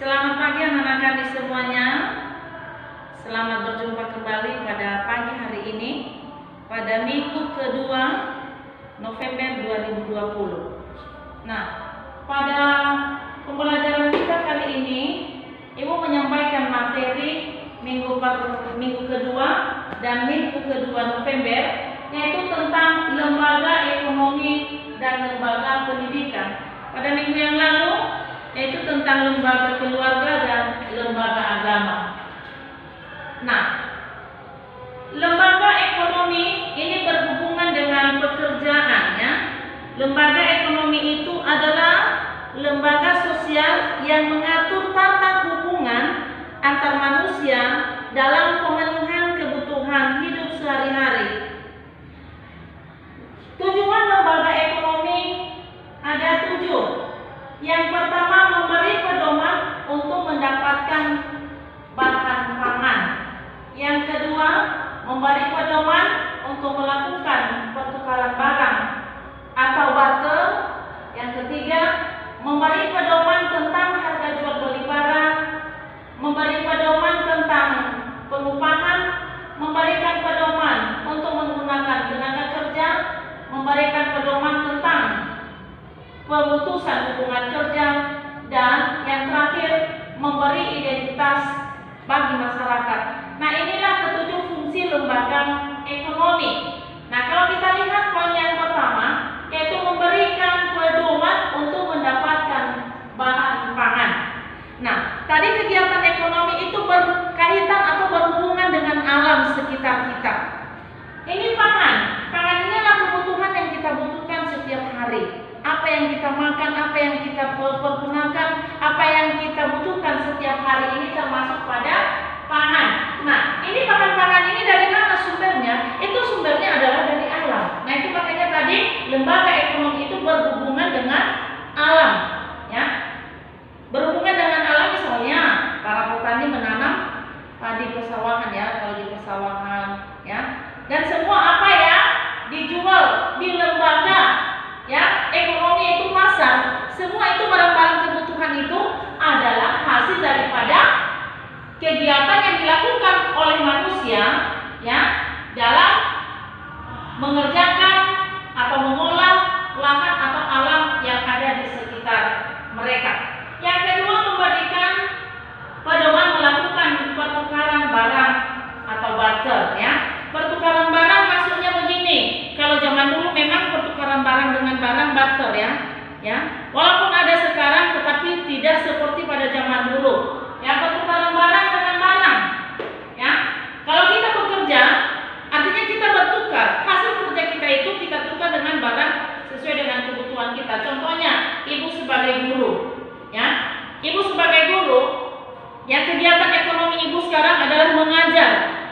Selamat pagi anak-anak kami semuanya. Selamat berjumpa kembali pada pagi hari ini pada minggu kedua November 2020. Nah, pada pembelajaran kita kali ini Ibu menyampaikan materi minggu kedua dan minggu kedua November, yaitu tentang lembaga ekonomi dan lembaga pendidikan. Pada minggu yang lalu yaitu tentang lembaga keluarga dan lembaga agama. Nah, lembaga ekonomi ini berhubungan dengan pekerjaan, ya. Lembaga ekonomi itu adalah lembaga sosial yang mengatur tata hubungan antar manusia dalam pemenuhan kebutuhan hidup sehari-hari. Tujuan lembaga ekonomi ada 7. Yang pertama, memberi pedoman untuk mendapatkan bahan pangan. Yang kedua, memberi pedoman untuk melakukan pertukaran barang atau barter. Yang ketiga, memberi pedoman tentang harga jual beli barang, memberi pedoman tentang pengupahan, memberikan pedoman untuk menggunakan tenaga kerja, memberikan pedoman tentang pemutusan hubungan kerja, dan yang terakhir memberi identitas bagi masyarakat. Nah, inilah ketujuh fungsi lembaga ekonomi. Nah, kalau kita lihat poin yang pertama, yaitu memberikan pedoman untuk mendapatkan bahan pangan. Nah, tadi kegiatan ekonomi itu berkaitan atau berhubungan dengan alam sekitar kita. Ini pangan. Pangan inilah kebutuhan yang kita butuhkan setiap hari. Apa yang kita makan, apa yang kita pergunakan, apa yang kita butuhkan setiap hari ini termasuk pada pangan. Nah, ini pangan-pangan ini dari mana sumbernya? Itu sumbernya adalah dari alam. Nah, itu makanya tadi lembaga ekonomi itu berhubungan dengan alam, ya. Berhubungan dengan alam, misalnya para petani menanam padi persawahan, ya, kalau di persawahan, ya. Dan semua apa ya dijual di lembaga, ya, ekonomi itu pasar. Semua itu barang-barang kebutuhan itu adalah hasil daripada kegiatan yang dilakukan oleh manusia, ya, dalam mengerjakan atau mengolah lahan atau alam yang ada di sekitar mereka. Yang kedua, memberikan pedoman melakukan pertukaran barang atau barter, ya. Pertukaran barang maksudnya begini. Kalau zaman dulu memang pertukaran barang dengan barang barter, ya. Walaupun ada sekarang, tetapi tidak seperti pada zaman dulu. Ya, pertukaran barang dengan barang. Ya. Kalau kita bekerja, artinya kita bertukar. Hasil kerja kita itu kita tukar dengan barang sesuai dengan kebutuhan kita. Contohnya, ibu sebagai guru, ya. Ibu sebagai guru, ya, kegiatan ekonomi ibu sekarang adalah mengajar,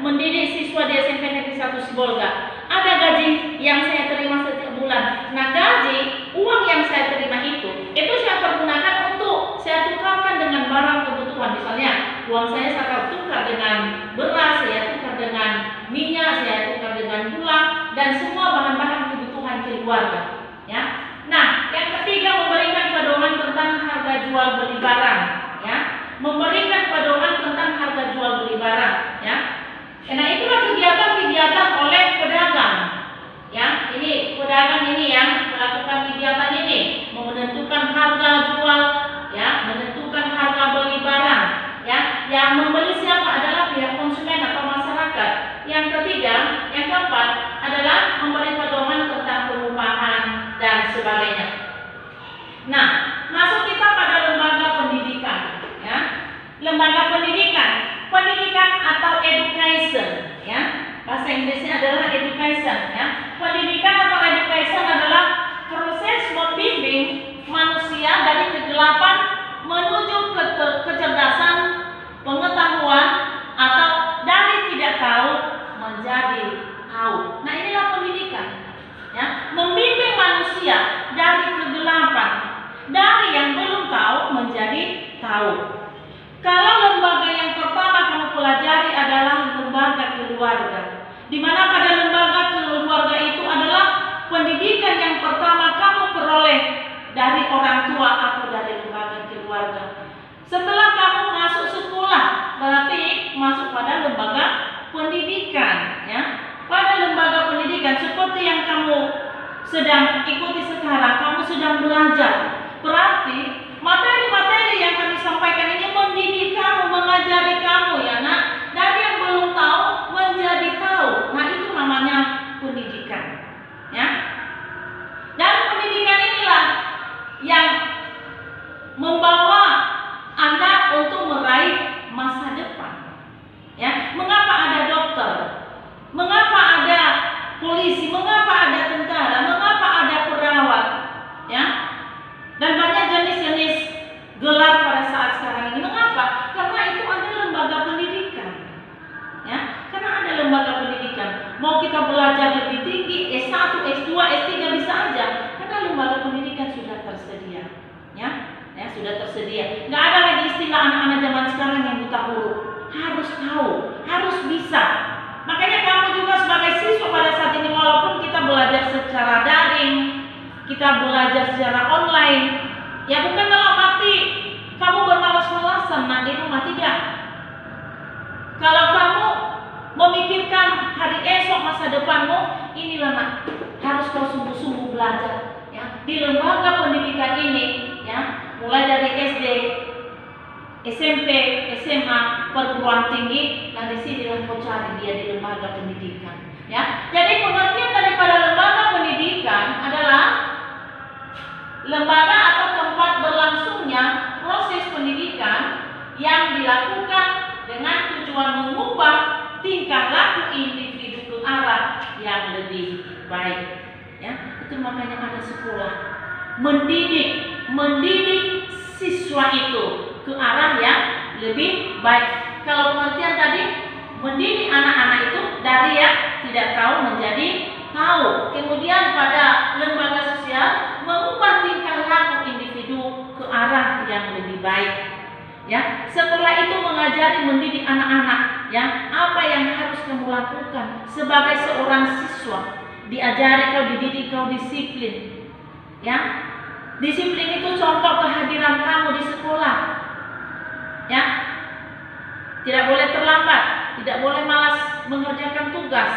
mendidik siswa di SMP Negeri 1 Sibolga. Ada gaji yang saya terima setiap bulan. Nah, gaji, uang yang saya terima itu saya pergunakan untuk saya tukarkan dengan barang kebutuhan. Misalnya, uang saya tukar dengan beras, saya tukar dengan minyak, saya tukar dengan gula, dan semua bahan-bahan kebutuhan keluarga. Ya. Nah, yang ketiga, memberikan pedoman tentang harga jual beli barang. Ya. Memberikan pedoman tentang harga jual beli barang. Ya. Nah, itulah kegiatan-kegiatan oleh pedagang. Ya, ini pedagang ini yang melakukan kegiatan ini, menentukan harga jual, ya, menentukan harga beli barang, ya. Yang membeli siapa adalah pihak konsumen atau masyarakat. Yang ketiga, yang keempat adalah memberi pedoman tentang pengupahan dan sebagainya. Nah, masuk kita pada lembaga pendidikan, ya. Lembaga pendidikan atau education, ya. Bahasa Inggrisnya adalah education, ya. Pendidikan atau education adalah proses membimbing manusia dari kegelapan menuju ke kecerdasan, pengetahuan, atau dari tidak tahu menjadi tahu. Nah, inilah pendidikan, ya. Membimbing manusia dari kegelapan, dari yang belum tahu menjadi tahu. Kalau lembaga yang pertama kamu pelajari adalah lembaga keluarga, di mana pada lembaga keluarga itu adalah pendidikan yang pertama kamu peroleh dari orang tua atau dari lembaga keluarga. Setelah yang kamu sedang ikuti sekarang, kamu sedang belajar. Berarti materi-materi yang kami sampaikan ini mendidik kamu, mengajari kamu ya nak. Dari yang belum tahu menjadi tahu. Nah itu namanya pendidikan. Ya. Dan pendidikan inilah yang membawa Anda untuk meraih masa depan. Ya, mengapa ada dokter? Mengapa ada polisi? Mengapa ada tentara? Mengapa ada perawat? Ya. Dan banyak jenis-jenis gelar pada saat sekarang ini. Mengapa? Karena itu ada lembaga pendidikan. Ya, karena ada lembaga pendidikan. Mau kita belajar lebih tinggi, S1, S2, S3 bisa aja. Karena lembaga pendidikan sudah tersedia. Ya, sudah tersedia. Nggak ada lagi istilah anak-anak zaman sekarang yang buta huruf. Harus tahu, harus bisa. Makanya kamu juga sebagai siswa pada saat ini, walaupun kita belajar secara daring, kita belajar secara online, ya bukan dalam arti kamu bermalas-malasan nah di rumah, tidak. Kalau kamu memikirkan hari esok, masa depanmu, inilah nak, harus kau sungguh-sungguh belajar. Ya, di lembaga pendidikan ini, ya, mulai dari SD, SMP, SMA, perguruan tinggi, nah di sinilah kau cari dia di lembaga pendidikan. Ya, jadi pengertian daripada lembaga pendidikan adalah lembaga atau tempat berlangsungnya proses pendidikan yang dilakukan dengan tujuan mengubah tingkah laku individu ke arah yang lebih baik. Ya, itu makanya ada sekolah mendidik siswa itu ke arah yang lebih baik. Kalau pengertian tadi, mendidik anak-anak itu dari yang tidak tahu menjadi tahu. Kemudian pada lembaga sosial mengubah tingkah laku individu ke arah yang lebih baik. Ya, setelah itu mengajari, mendidik anak-anak, ya, apa yang harus kamu lakukan sebagai seorang siswa. Diajari kau, dididik kau disiplin. Ya, disiplin itu contoh kehadiran kamu di sekolah. Ya, tidak boleh terlambat, tidak boleh malas mengerjakan tugas.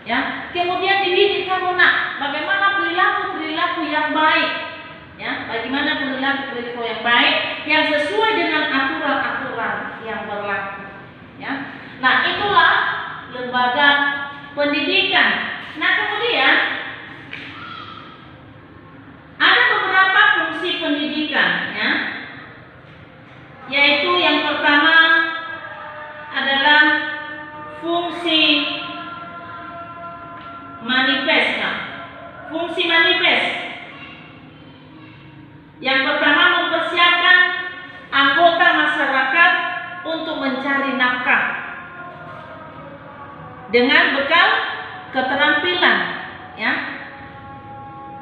Ya, kemudian dididik kamu nak, bagaimana perilaku yang baik. Ya, bagaimana perilaku yang baik yang sesuai dengan aturan-aturan yang berlaku. Ya, nah itulah lembaga pendidikan. Nah kemudian ada beberapa fungsi pendidikan, ya, yaitu yang pertama adalah fungsi manifest. Nah, fungsi manifest yang pertama mempersiapkan anggota masyarakat untuk mencari nafkah dengan bekal keterampilan, ya.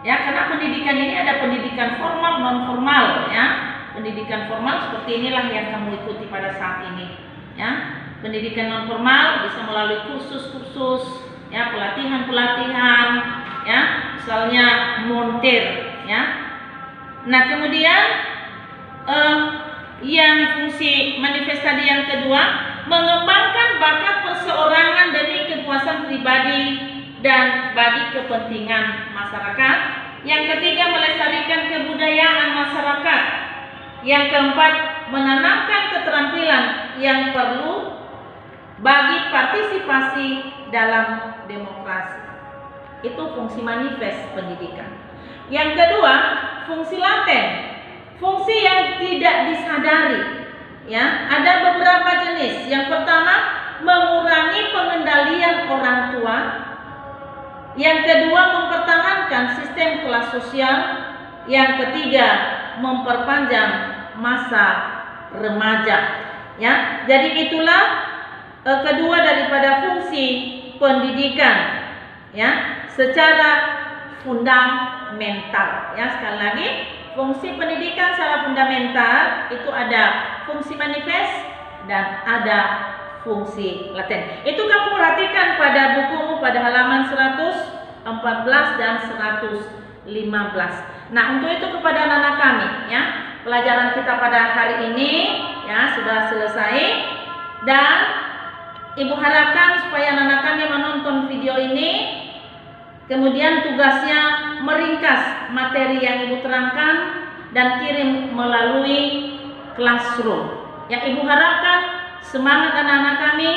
Ya, karena pendidikan ini ada pendidikan formal, non formal, ya. Pendidikan formal seperti inilah yang kamu ikuti pada saat ini, ya. Pendidikan non formal bisa melalui kursus-kursus, ya, pelatihan-pelatihan, ya, misalnya montir, ya. Nah kemudian yang fungsi manifest tadi yang kedua, mengembangkan bakat perseorangan demi kepuasan pribadi dan bagi kepentingan masyarakat. Yang ketiga, melestarikan kebudayaan masyarakat. Yang keempat, menanamkan keterampilan yang perlu bagi partisipasi dalam demokrasi. Itu fungsi manifest pendidikan. Yang kedua, fungsi laten, fungsi yang tidak disadari. Ya, ada beberapa jenis. Yang pertama, mengurangi pengendalian orang tua. Yang kedua, mempertahankan sistem kelas sosial. Yang ketiga, memperpanjang masa remaja. Ya, jadi itulah kedua daripada fungsi pendidikan. Ya, secara fundamental. Ya, sekali lagi, fungsi pendidikan secara fundamental itu ada fungsi manifest dan ada fungsi laten. Itu kamu perhatikan pada bukumu pada halaman 114 dan 115. Nah, untuk itu kepada anak-anak kami, ya, pelajaran kita pada hari ini ya sudah selesai, dan Ibu harapkan supaya anak-anak kami menonton video ini Kemudian tugasnya meringkas materi yang Ibu terangkan dan kirim melalui classroom. Yang Ibu harapkan semangat anak-anak kami,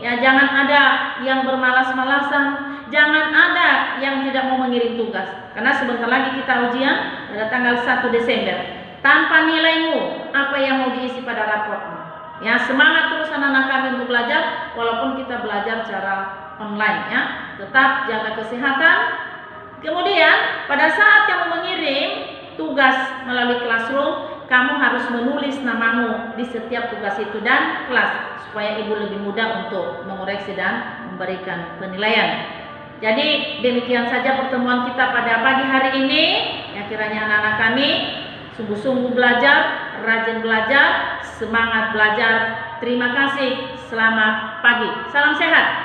ya jangan ada yang bermalas-malasan, jangan ada yang tidak mau mengirim tugas. Karena sebentar lagi kita ujian pada tanggal 1 Desember. Tanpa nilaimu, apa yang mau diisi pada raportmu? Ya, semangat terus anak-anak kami untuk belajar walaupun kita belajar secara online ya. Tetap jaga kesehatan. Kemudian pada saat kamu mengirim tugas melalui classroom, kamu harus menulis namamu di setiap tugas itu dan kelas supaya Ibu lebih mudah untuk mengoreksi dan memberikan penilaian. Jadi demikian saja pertemuan kita pada pagi hari ini. Ya, kiranya anak-anak kami sungguh-sungguh belajar, rajin belajar, semangat belajar. Terima kasih. Selamat pagi. Salam sehat.